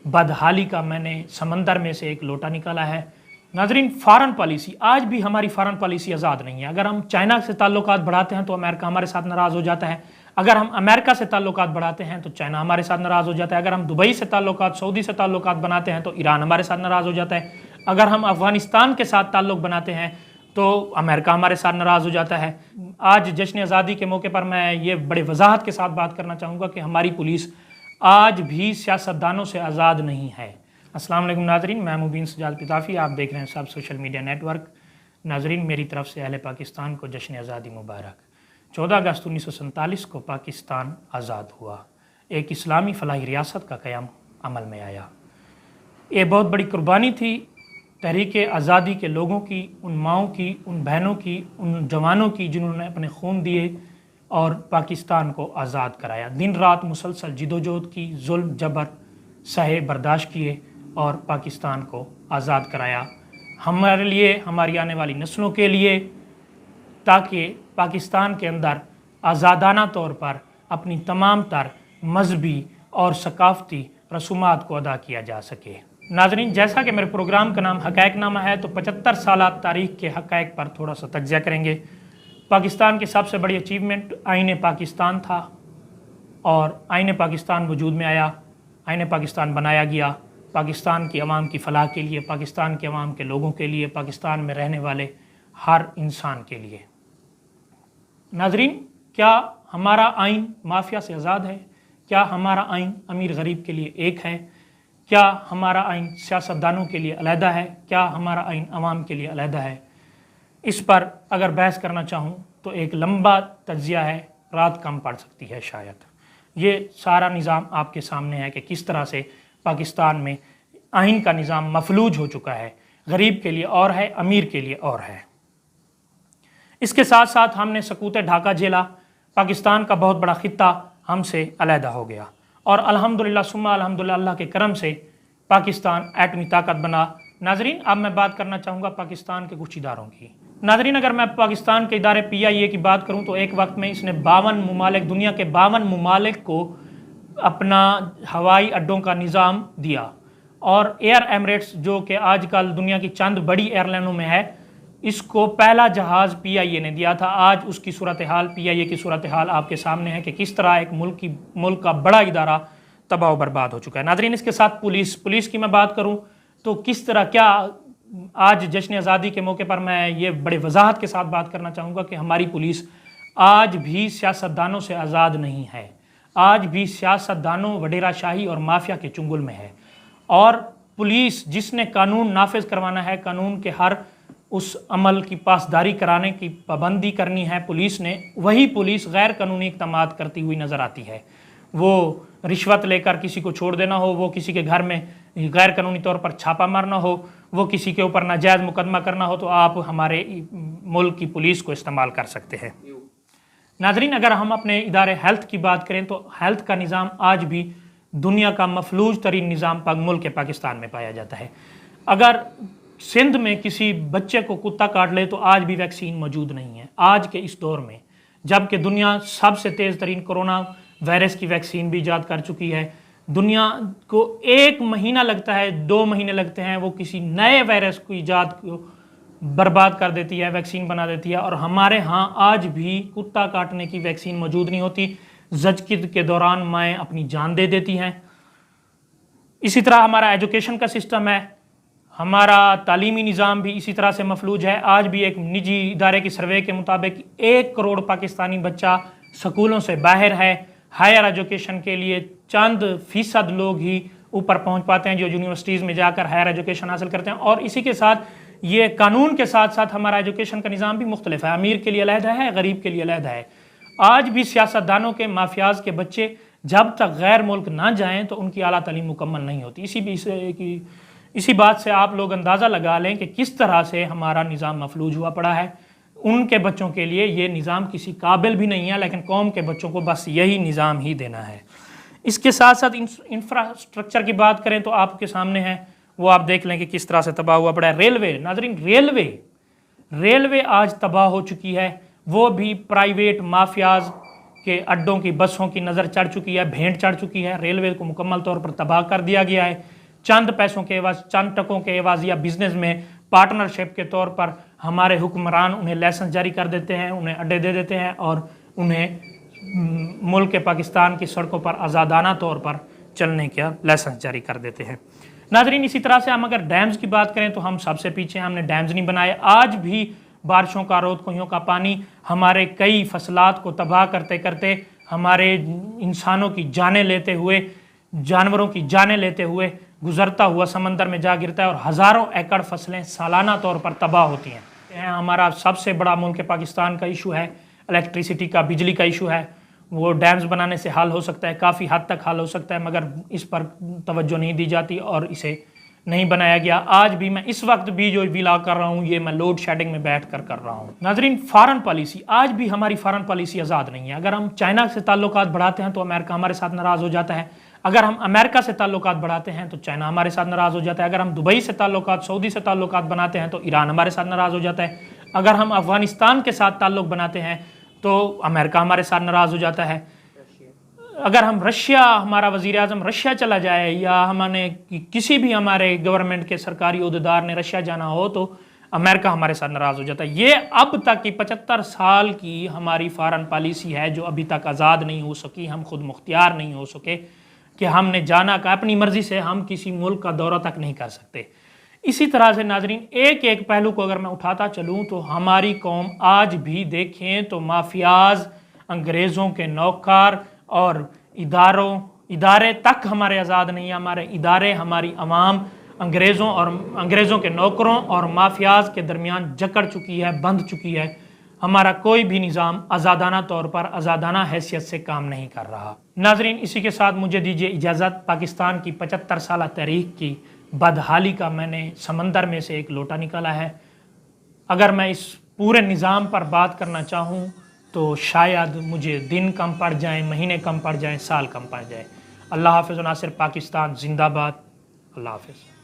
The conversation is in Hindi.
बदहाली का मैंने समंदर में से एक लोटा निकाला है। नाजरीन, फ़ॉरेन पॉलिसी, आज भी हमारी फ़ॉरेन पॉलिसी आज़ाद नहीं है। अगर हम चाइना से ताल्लुकात बढ़ाते हैं तो अमेरिका हमारे साथ नाराज़ हो जाता है। अगर हम अमेरिका से ताल्लुकात बढ़ाते हैं तो चाइना हमारे साथ नाराज़ हो जाता है। अगर हम दुबई से ताल्लुकात, सऊदी से ताल्लुकात बनाते हैं तो ईरान हमारे साथ नाराज़ हो जाता है। अगर हम अफ़गानिस्तान के साथ ताल्लुक़ बनाते हैं तो अमेरिका हमारे साथ नाराज़ हो जाता है। आज जश्न आज़ादी के मौके पर मैं ये बड़े वजाहत के साथ बात करना चाहूँगा कि हमारी पुलिस आज भी सियासतदानों से आज़ाद नहीं है। अस्सलाम वालेकुम नाजरीन, मैं मुबीन सजाद पिताफ़ी, आप देख रहे हैं सब सोशल मीडिया नेटवर्क। नाजरीन, मेरी तरफ से अहले पाकिस्तान को जश्न आज़ादी मुबारक। 14 अगस्त 1947 को पाकिस्तान आज़ाद हुआ, एक इस्लामी फ़लाही रियासत का क़याम अमल में आया। ये बहुत बड़ी कुर्बानी थी तहरीक आज़ादी के लोगों की, उन माओं की, उन बहनों की, उन जवानों की जिन्होंने अपने खून दिए और पाकिस्तान को आज़ाद कराया। दिन रात मुसलसल जिदोजहद की, जुल्म जबर सहे बर्दाश्त किए और पाकिस्तान को आज़ाद कराया, हमारे लिए, हमारी आने वाली नस्लों के लिए, ताकि पाकिस्तान के अंदर आज़ादाना तौर पर अपनी तमाम तर मजहबी और सकाफ़ती रसूमात को अदा किया जा सके। नाज़रीन, जैसा कि मेरे प्रोग्राम का नाम हक़ाइक़नामा है तो 75 साल तारीख़ के हक़ाइक़ पर थोड़ा सा तज्ज़िया करेंगे। पाकिस्तान की सबसे बड़ी अचीवमेंट आईन पाकिस्तान था और आईन पाकिस्तान वजूद में आया, आईन पाकिस्तान बनाया गया पाकिस्तान की अवाम की फ़लाह के लिए, पाकिस्तान के अवाम के लोगों के लिए, पाकिस्तान में रहने वाले हर इंसान के लिए। नाज़रीन, क्या हमारा आइन माफिया से आज़ाद है? क्या हमारा आइन अमीर गरीब के लिए एक है? क्या हमारा आइन सियासतदानों के लिए अलहदा है? क्या हमारा आइन अवाम के लिए अलहदा है? इस पर अगर बहस करना चाहूँ तो एक लंबा तज्ज़िया है, रात कम पड़ सकती है शायद। ये सारा निज़ाम आपके सामने है कि किस तरह से पाकिस्तान में आइन का निज़ाम मफलूज हो चुका है। गरीब के लिए और है, अमीर के लिए और है। इसके साथ साथ हमने सकूत ढाका झेला, पाकिस्तान का बहुत बड़ा ख़ित्ता हमसे अलहदा हो गया और अल्हम्दुलिल्लाह सुम्मा अल्हम्दुलिल्लाह अल्लाह के करम से पाकिस्तान एटमी ताकत बना। नाजरीन, अब मैं बात करना चाहूँगा पाकिस्तान के कुछ इदारों की। नाजरीन, अगर मैं पाकिस्तान के इदारे PIA की बात करूँ तो एक वक्त में इसने 52 ममालिक, दुनिया के 52 ममालिक को अपना हवाई अड्डों का निज़ाम दिया और एयर एमरेट्स, जो कि आजकल दुनिया की चंद बड़ी एयरलाइनों में है, इसको पहला जहाज़ PIA ने दिया था। आज उसकी सूरत हाल, PIA की सूरत हाल आपके सामने है कि किस तरह एक मुल्क का बड़ा इदारा तबाह बर्बाद हो चुका है। नाजरीन, इसके साथ पुलिस की मैं बात करूँ तो किस तरह, क्या आज जश्न आज़ादी के मौके पर मैं ये बड़े वजाहत के साथ बात करना चाहूँगा कि हमारी पुलिस आज भी सियासतदानों से आज़ाद नहीं है। आज भी सियासतदानों, वडेरा शाही और माफिया के चुंगल में है और पुलिस जिसने कानून नाफिज करवाना है, कानून के हर उस अमल की पासदारी कराने की पाबंदी करनी है पुलिस ने, वही पुलिस गैर कानूनी इक़दामात करती हुई नज़र आती है। वो रिश्वत लेकर किसी को छोड़ देना हो, वो किसी के घर में गैर कानूनी तौर पर छापा मारना हो, वो किसी के ऊपर नाजायज़ मुकदमा करना हो, तो आप हमारे मुल्क की पुलिस को इस्तेमाल कर सकते हैं। नाजरीन, अगर हम अपने इदारे हेल्थ की बात करें तो हेल्थ का निज़ाम आज भी दुनिया का मफलूज तरीन निज़ाम मुल्क पाकिस्तान में पाया जाता है। अगर सिंध में किसी बच्चे को कुत्ता काट ले तो आज भी वैक्सीन मौजूद नहीं है। आज के इस दौर में, जबकि दुनिया सबसे तेज़ तरीन कोरोना वायरस की वैक्सीन भी ईजाद कर चुकी है, दुनिया को 1 महीना लगता है, 2 महीने लगते हैं, वो किसी नए वायरस को ईजाद को बर्बाद कर देती है, वैक्सीन बना देती है। और हमारे यहाँ आज भी कुत्ता काटने की वैक्सीन मौजूद नहीं होती। ज़चकिद के दौरान माएँ अपनी जान दे देती हैं। इसी तरह हमारा एजुकेशन का सिस्टम है, हमारा तालीमी निज़ाम भी इसी तरह से मफलूज है। आज भी एक निजी इदारे की सर्वे के मुताबिक 1 करोड़ पाकिस्तानी बच्चा स्कूलों से बाहर है। हायर एजुकेशन के लिए चंद फ़ीसद लोग ही ऊपर पहुँच पाते हैं जो यूनिवर्सिटीज़ में जाकर हायर एजुकेशन हासिल करते हैं। और इसी के साथ ये कानून के साथ साथ हमारा एजुकेशन का निज़ाम भी मुख्तलिफ है, अमीर के लिए अलहदा है, गरीब के लिए अलहदा है। आज भी सियासतदानों के, माफियाज के बच्चे जब तक गैर मुल्क ना जाएं तो उनकी आला तालीम मुकम्मल नहीं होती। इसी बात से आप लोग अंदाज़ा लगा लें कि किस तरह से हमारा निज़ाम मफलूज हुआ पड़ा है। उनके बच्चों के लिए ये निज़ाम किसी काबिल भी नहीं है, लेकिन कौम के बच्चों को बस यही निज़ाम ही देना है। इसके साथ साथ इंफ्रास्ट्रक्चर की बात करें तो आपके सामने है, वो आप देख लें कि किस तरह से तबाह हुआ पड़ा है। रेलवे, नाजरीन, रेलवे आज तबाह हो चुकी है, वो भी प्राइवेट माफियाज के अड्डों की, बसों की नज़र चढ़ चुकी है, भेंट चढ़ चुकी है। रेलवे को मुकम्मल तौर पर तबाह कर दिया गया है। चंद पैसों के एवज, चंद टकों के एवज या बिजनेस में पार्टनरशिप के तौर पर हमारे हुक्मरान उन्हें लाइसेंस जारी कर देते हैं, उन्हें अड्डे दे देते हैं और उन्हें मुल्क पाकिस्तान की सड़कों पर आज़ादाना तौर पर चलने का लाइसेंस जारी कर देते हैं। नाजरीन, इसी तरह से हम अगर डैम्स की बात करें तो हम सबसे पीछे हैं, हमने डैम्स नहीं बनाए। आज भी बारिशों का, रोद कोहियों का पानी हमारे कई फसलात को तबाह करते करते, हमारे इंसानों की जानें लेते हुए, जानवरों की जानें लेते हुए गुजरता हुआ समंदर में जा गिरता है और हज़ारों एकड़ फसलें सालाना तौर पर तबाह होती हैं। हमारा सबसे बड़ा मुल्क पाकिस्तान का इशू है इलेक्ट्रिसिटी का, बिजली का इशू है। वो डैम्स बनाने से हल हो सकता है, काफ़ी हद तक हल हो सकता है, मगर इस पर तवज्जो नहीं दी जाती और इसे नहीं बनाया गया। आज भी मैं इस वक्त भी जो व्लॉग कर रहा हूँ ये मैं लोड शेडिंग में बैठ कर रहा हूँ। नाजरीन, फॉरेन पॉलिसी, आज भी हमारी फॉरेन पॉलिसी आज़ाद नहीं है। अगर हम चाइना से ताल्लुकात बढ़ाते हैं तो अमेरिका हमारे साथ नाराज़ हो जाता है। अगर हम अमेरिका से ताल्लुकात बढ़ाते हैं तो चाइना हमारे साथ नाराज़ हो जाता है। अगर हम दुबई से ताल्लुकात, सऊदी से ताल्लुकात बनाते हैं तो ईरान हमारे साथ नाराज़ हो जाता है। अगर हम अफगानिस्तान के साथ ताल्लुक बनाते हैं तो अमेरिका हमारे साथ नाराज़ हो जाता है। अगर हम रशिया, हमारा वज़ीर आज़म रशिया चला जाए या हमने किसी भी हमारे गवर्नमेंट के सरकारी उहदेदार ने रशिया जाना हो तो अमेरिका हमारे साथ नाराज़ हो जाता है। ये अब तक की 75 साल की हमारी फॉरेन पॉलिसी है जो अभी तक आज़ाद नहीं हो सकी, हम खुद मुख्तियार नहीं हो सके कि हमने जाना का अपनी मर्ज़ी से हम किसी मुल्क का दौरा तक नहीं कर सकते। इसी तरह से नाजरीन, एक एक पहलू को अगर मैं उठाता चलूँ तो हमारी कौम आज भी देखें तो माफियाज, अंग्रेज़ों के नौकर और इदारे तक हमारे आज़ाद नहीं है। हमारे इदारे, हमारी अवाम अंग्रेज़ों के नौकरों और माफियाज के दरमियान जकड़ चुकी है, बंध चुकी है। हमारा कोई भी निज़ाम आज़ादाना तौर पर, आज़ादाना हैसियत से काम नहीं कर रहा। नाजरीन, इसी के साथ मुझे दीजिए इजाज़त। पाकिस्तान की 75 साल तारीख की बदहाली का मैंने समंदर में से एक लोटा निकाला है। अगर मैं इस पूरे निज़ाम पर बात करना चाहूँ तो शायद मुझे दिन कम पड़ जाएं, महीने कम पड़ जाएं, साल कम पड़ जाए। अल्लाह हाफ़िज़। नासिर पाकिस्तान जिंदाबाद। अल्लाह हाफ़िज़।